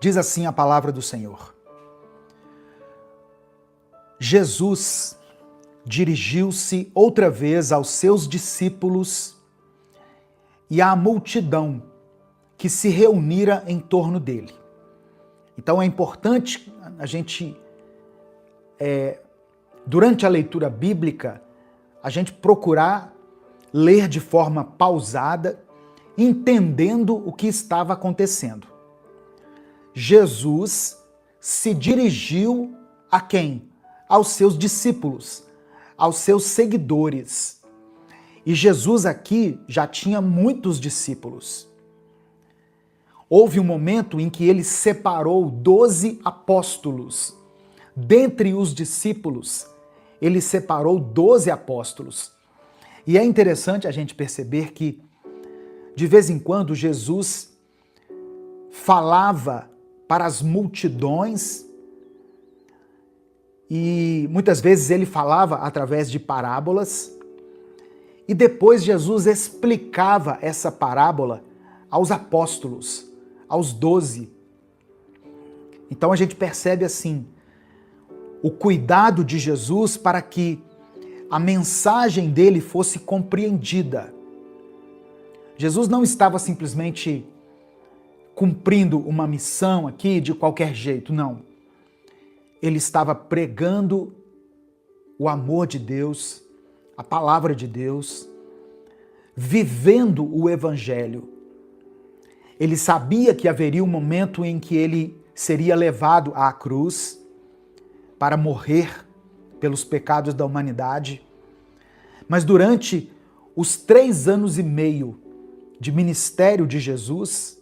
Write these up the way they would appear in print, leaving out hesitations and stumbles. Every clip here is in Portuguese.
Diz assim a palavra do Senhor. Jesus dirigiu-se outra vez aos seus discípulos e à multidão que se reunira em torno dele. Então é importante a gente, durante a leitura bíblica, a gente procurar ler de forma pausada, entendendo o que estava acontecendo. Jesus se dirigiu a quem? Aos seus discípulos, aos seus seguidores. E Jesus aqui já tinha muitos discípulos. Houve um momento em que ele separou 12 apóstolos. Dentre os discípulos, ele separou 12 apóstolos. E é interessante a gente perceber que, de vez em quando, Jesus falava para as multidões e muitas vezes ele falava através de parábolas e depois Jesus explicava essa parábola aos apóstolos, aos 12. Então a gente percebe assim, o cuidado de Jesus para que a mensagem dele fosse compreendida. Jesus não estava simplesmente cumprindo uma missão aqui de qualquer jeito, não. Ele estava pregando o amor de Deus, a palavra de Deus, vivendo o evangelho. Ele sabia que haveria um momento em que ele seria levado à cruz para morrer pelos pecados da humanidade. Mas durante os 3 anos e meio de ministério de Jesus,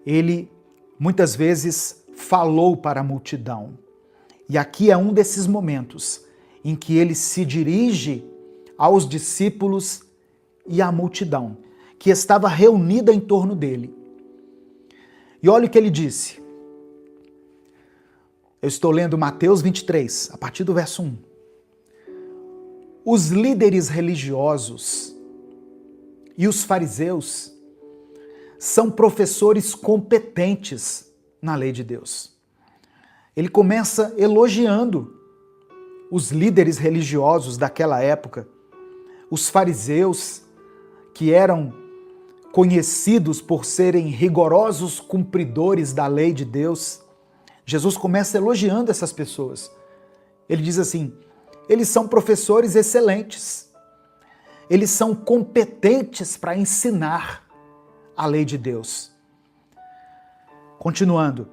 ele muitas vezes falou para a multidão. E aqui é um desses momentos em que ele se dirige aos discípulos e à multidão, que estava reunida em torno dele. E olha o que ele disse. Eu estou lendo Mateus 23, a partir do verso 1. Os líderes religiosos e os fariseus são professores competentes na lei de Deus. Ele começa elogiando os líderes religiosos daquela época, os fariseus, que eram conhecidos por serem rigorosos cumpridores da lei de Deus. Jesus começa elogiando essas pessoas. Ele diz assim, eles são professores excelentes, eles são competentes para ensinar a lei de Deus. Continuando,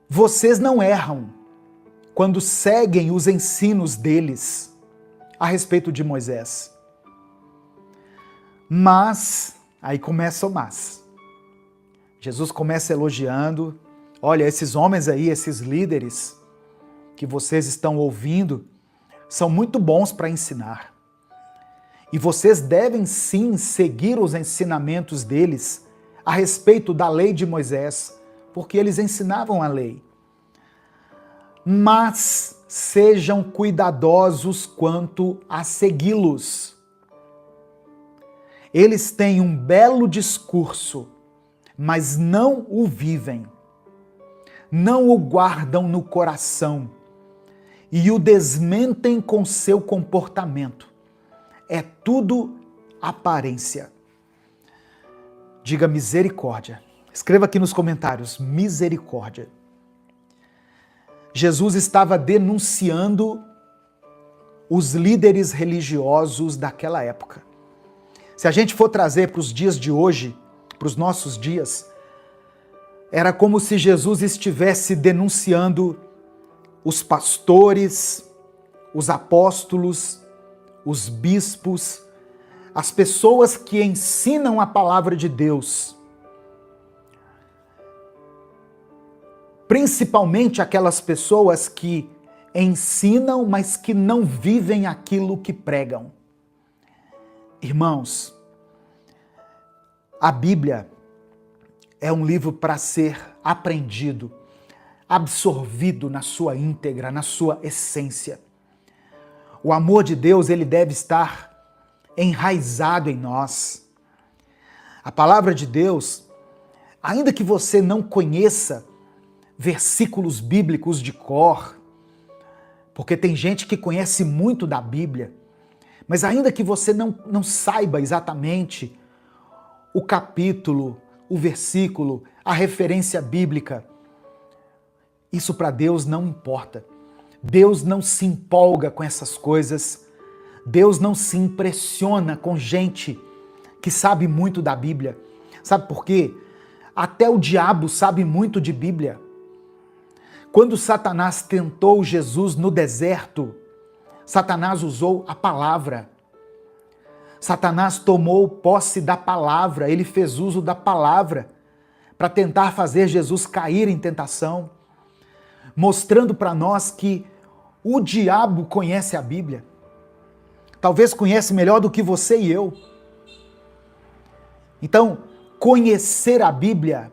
vocês não erram quando seguem os ensinos deles a respeito de Moisés. Mas, aí começa o mas. Jesus começa elogiando, olha, esses homens aí, esses líderes que vocês estão ouvindo, são muito bons para ensinar. E vocês devem sim seguir os ensinamentos deles a respeito da lei de Moisés, porque eles ensinavam a lei. Mas sejam cuidadosos quanto a segui-los. Eles têm um belo discurso, mas não o vivem. Não o guardam no coração e o desmentem com seu comportamento. É tudo aparência. Diga misericórdia. Escreva aqui nos comentários, misericórdia. Jesus estava denunciando os líderes religiosos daquela época. Se a gente for trazer para os dias de hoje, para os nossos dias, era como se Jesus estivesse denunciando os pastores, os apóstolos, os bispos, as pessoas que ensinam a palavra de Deus. Principalmente aquelas pessoas que ensinam, mas que não vivem aquilo que pregam. Irmãos, a Bíblia é um livro para ser aprendido, absorvido na sua íntegra, na sua essência. O amor de Deus, ele deve estar enraizado em nós. A palavra de Deus, Ainda que você não conheça versículos bíblicos de cor, porque tem gente que conhece muito da Bíblia, mas ainda que você não saiba exatamente o capítulo, o versículo, a referência bíblica, isso para Deus não importa. Deus não se empolga com essas coisas. Deus não se impressiona com gente que sabe muito da Bíblia. Sabe por quê? Até o diabo sabe muito de Bíblia. Quando Satanás tentou Jesus no deserto, Satanás usou a palavra. Satanás tomou posse da palavra, ele fez uso da palavra para tentar fazer Jesus cair em tentação, mostrando para nós que o diabo conhece a Bíblia. Talvez conhece melhor do que você e eu. Então, conhecer a Bíblia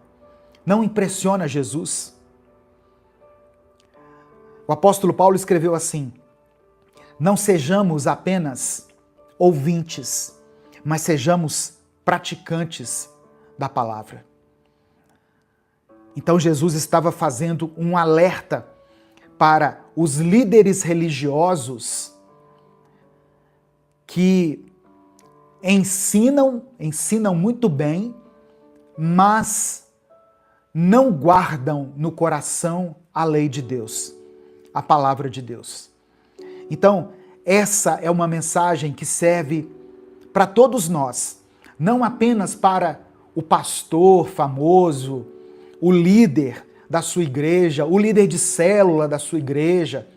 não impressiona Jesus. O apóstolo Paulo escreveu assim: não sejamos apenas ouvintes, mas sejamos praticantes da palavra. Então Jesus estava fazendo um alerta para os líderes religiosos que ensinam muito bem, mas não guardam no coração a lei de Deus, a palavra de Deus. Então, essa é uma mensagem que serve para todos nós, não apenas para o pastor famoso, o líder da sua igreja, o líder de célula da sua igreja.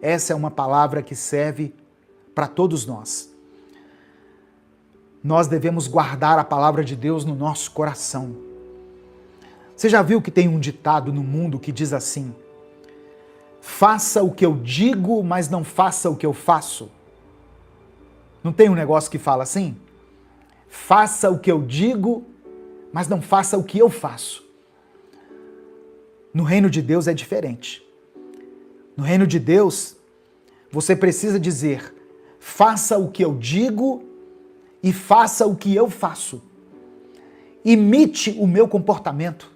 Essa é uma palavra que serve para todos nós. Nós devemos guardar a palavra de Deus no nosso coração. Você já viu que tem um ditado no mundo que diz assim: faça o que eu digo, mas não faça o que eu faço? Não tem um negócio que fala assim? Faça o que eu digo, mas não faça o que eu faço. No reino de Deus é diferente. No reino de Deus, você precisa dizer: faça o que eu digo e faça o que eu faço. Imite o meu comportamento.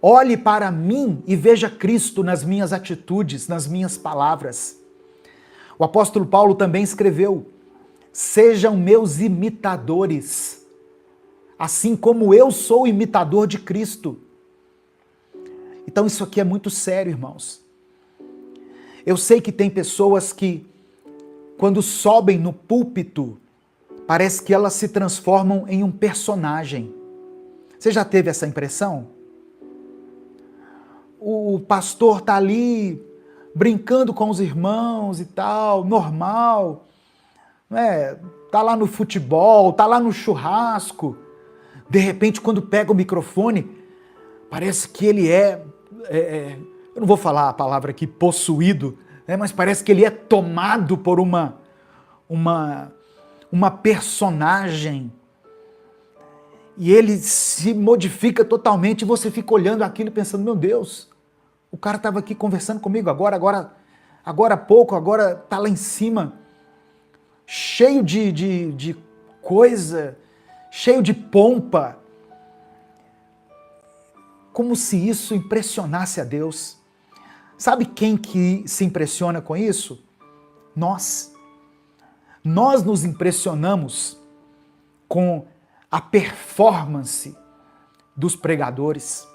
Olhe para mim e veja Cristo nas minhas atitudes, nas minhas palavras. O apóstolo Paulo também escreveu: sejam meus imitadores, assim como eu sou imitador de Cristo. Então isso aqui é muito sério, irmãos. Eu sei que tem pessoas que, quando sobem no púlpito, parece que elas se transformam em um personagem. Você já teve essa impressão? O pastor está ali brincando com os irmãos e tal, normal, né? Tá lá no futebol, tá lá no churrasco. De repente, quando pega o microfone, parece que ele eu não vou falar a palavra aqui, possuído, né? Mas parece que ele é tomado por uma personagem. E ele se modifica totalmente e você fica olhando aquilo pensando: meu Deus, o cara estava aqui conversando comigo agora há pouco, agora está lá em cima, cheio de coisa, cheio de pompa. Como se isso impressionasse a Deus. Sabe quem que se impressiona com isso? Nós. Nós nos impressionamos com a performance dos pregadores.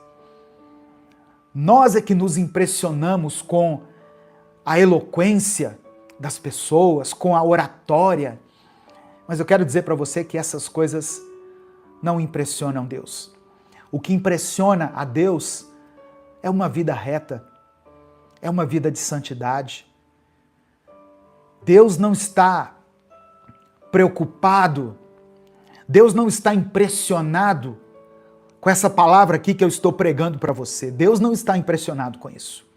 Nós é que nos impressionamos com a eloquência das pessoas, com a oratória. Mas eu quero dizer para você que essas coisas não impressionam Deus. O que impressiona a Deus é uma vida reta, é uma vida de santidade. Deus não está preocupado, Deus não está impressionado com essa palavra aqui que eu estou pregando para você. Deus não está impressionado com isso.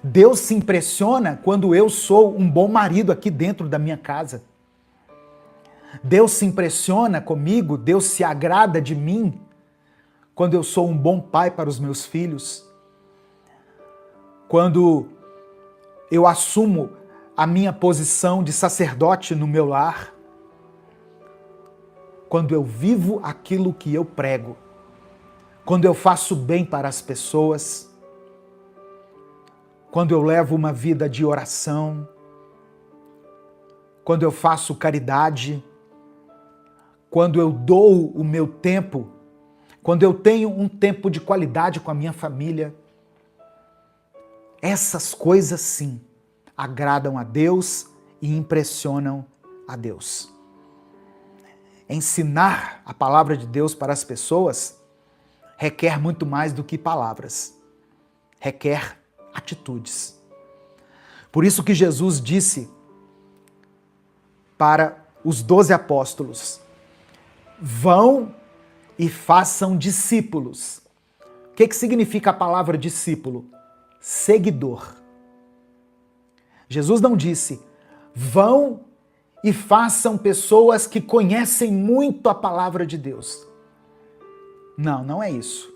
Deus se impressiona quando eu sou um bom marido aqui dentro da minha casa. Deus se impressiona comigo, Deus se agrada de mim quando eu sou um bom pai para os meus filhos. Quando eu assumo a minha posição de sacerdote no meu lar. quando eu vivo aquilo que eu prego, quando eu faço bem para as pessoas, quando eu levo uma vida de oração, quando eu faço caridade, quando eu dou o meu tempo, quando eu tenho um tempo de qualidade com a minha família. Essas coisas sim agradam a Deus e impressionam a Deus. Ensinar a palavra de Deus para as pessoas requer muito mais do que palavras, requer atitudes. Por isso que Jesus disse para os 12 apóstolos: vão e façam discípulos. O que significa a palavra discípulo? Seguidor. Jesus não disse: vão e façam pessoas que conhecem muito a palavra de Deus. Não, não é isso.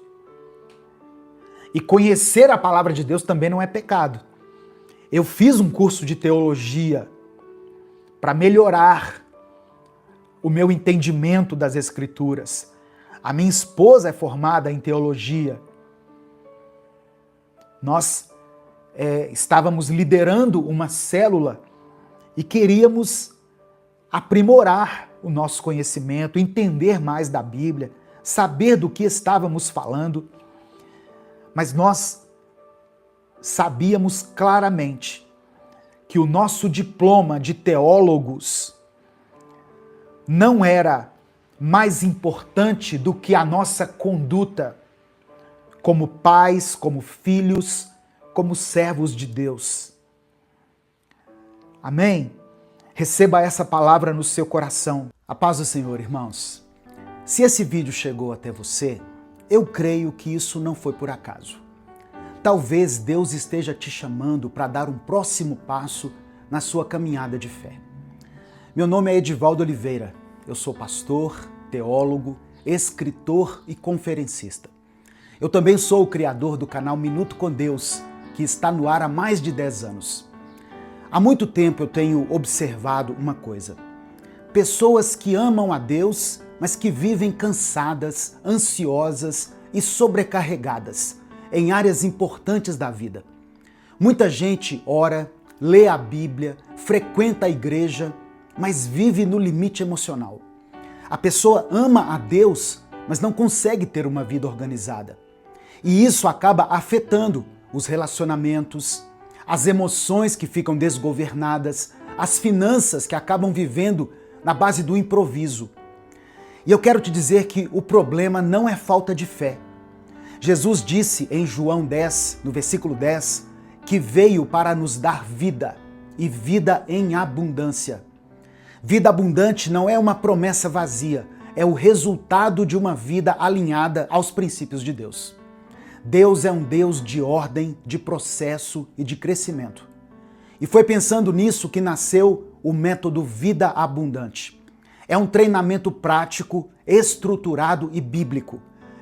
E conhecer a palavra de Deus também não é pecado. Eu fiz um curso de teologia para melhorar o meu entendimento das Escrituras. A minha esposa é formada em teologia. Nós estávamos liderando uma célula e queríamos aprimorar o nosso conhecimento, entender mais da Bíblia, saber do que estávamos falando. Mas nós sabíamos claramente que o nosso diploma de teólogos não era mais importante do que a nossa conduta como pais, como filhos, como servos de Deus. Amém? Receba essa palavra no seu coração. A paz do Senhor, irmãos. Se esse vídeo chegou até você, eu creio que isso não foi por acaso. Talvez Deus esteja te chamando para dar um próximo passo na sua caminhada de fé. Meu nome é Edivaldo Oliveira. Eu sou pastor, teólogo, escritor e conferencista. Eu também sou o criador do canal Minuto com Deus, que está no ar há mais de 10 anos. Há muito tempo eu tenho observado uma coisa: pessoas que amam a Deus, mas que vivem cansadas, ansiosas e sobrecarregadas em áreas importantes da vida. Muita gente ora, lê a Bíblia, frequenta a igreja, mas vive no limite emocional. A pessoa ama a Deus, mas não consegue ter uma vida organizada. E isso acaba afetando os relacionamentos, as emoções que ficam desgovernadas, as finanças que acabam vivendo na base do improviso. E eu quero te dizer que o problema não é falta de fé. Jesus disse em João 10, no versículo 10, que veio para nos dar vida, e vida em abundância. Vida abundante não é uma promessa vazia, é o resultado de uma vida alinhada aos princípios de Deus. Deus é um Deus de ordem, de processo e de crescimento. E foi pensando nisso que nasceu o método Vida Abundante. É um treinamento prático, estruturado e bíblico,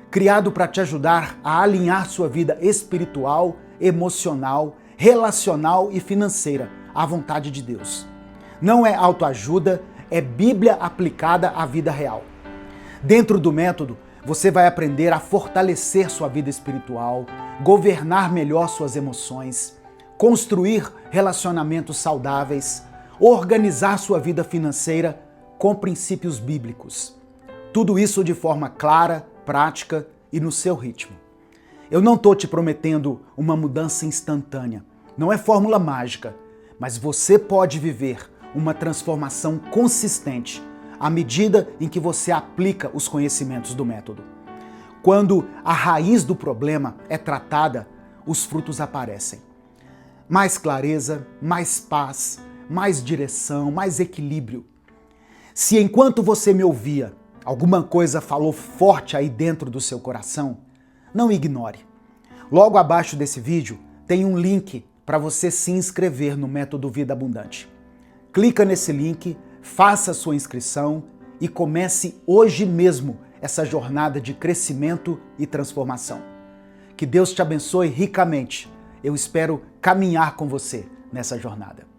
criado para te ajudar a alinhar sua vida espiritual, emocional, relacional e financeira à vontade de Deus. Não é autoajuda, é Bíblia aplicada à vida real. Dentro do método, você vai aprender a fortalecer sua vida espiritual, governar melhor suas emoções, construir relacionamentos saudáveis, organizar sua vida financeira com princípios bíblicos. Tudo isso de forma clara, prática e no seu ritmo. Eu não estou te prometendo uma mudança instantânea, não é fórmula mágica, mas você pode viver uma transformação consistente à medida em que você aplica os conhecimentos do método. Quando a raiz do problema é tratada, os frutos aparecem. Mais clareza, mais paz, mais direção, mais equilíbrio. Se enquanto você me ouvia, alguma coisa falou forte aí dentro do seu coração, não ignore. Logo abaixo desse vídeo tem um link para você se inscrever no Método Vida Abundante. Clica nesse link, faça a sua inscrição e comece hoje mesmo essa jornada de crescimento e transformação. Que Deus te abençoe ricamente. Eu espero caminhar com você nessa jornada.